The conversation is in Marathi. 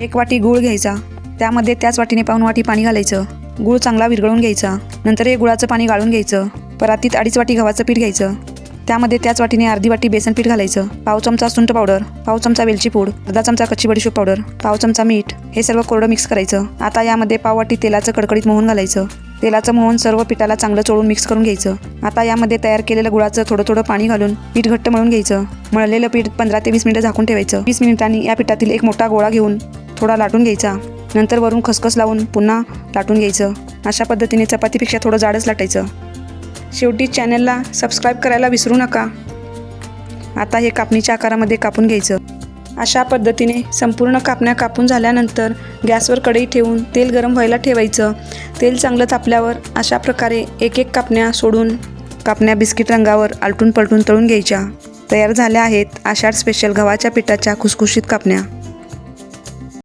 1 वाटी गूळ घ्यायचा, त्यामध्ये त्याच वाटीने पाऊण वाटी पाणी घालायचं. गूळ चांगला विरघळून घ्यायचा. नंतर हे गुळाचं पाणी गाळून घ्यायचं. परातीत 2.5 वाटी गव्हाचं पीठ घ्यायचं, त्यामध्ये त्याच वाटीने अर्धी वाटी बेसन पीठ घालायचं. पाव चमचा सुंठ पावडर, पाव चमचा वेलची पूड, अर्धा चमचा कच्ची बडीशोप पावडर, पाव चमचा मीठ, हे सर्व कोरडं मिक्स करायचं. आता यामध्ये पाव वाटी तेलाचं कडकडीत मोहन घालायचं. तेलाचं मोहन सर्व पिठाला चांगलं चोळून मिक्स करून घ्यायचं. आता यामध्ये तयार केलेलं गुळाचं थोडं थोडं पाणी घालून पीठ घट्ट मळून घ्यायचं. मळलेलं पीठ 15 ते 20 मिनिटं झाकून ठेवायचं. 20 मिनिटांनी या पिठातील एक मोठा गोळा घेऊन थोडा लाटून घ्यायचा. नंतर वरून खसखस लावून पुन्हा लाटून घ्यायचं. अशा पद्धतीने चपातीपेक्षा थोडं जाडच लाटायचं. शेवटी चॅनलला सबस्क्राईब करायला विसरू नका. आता हे कापणीच्या आकारामध्ये कापून घ्यायचं. अशा पद्धतीने संपूर्ण कापण्या कापून झाल्यानंतर गॅसवर कढई ठेवून तेल गरम व्हायला ठेवायचं. तेल चांगलं तापल्यावर अशा प्रकारे एक एक कापण्या सोडून कापण्या बिस्किट रंगावर आलटून पलटून तळून घ्यायच्या. तयार झाल्या आहेत आषाढ स्पेशल गव्हाच्या पिठाच्या खुसखुशीत कापण्या.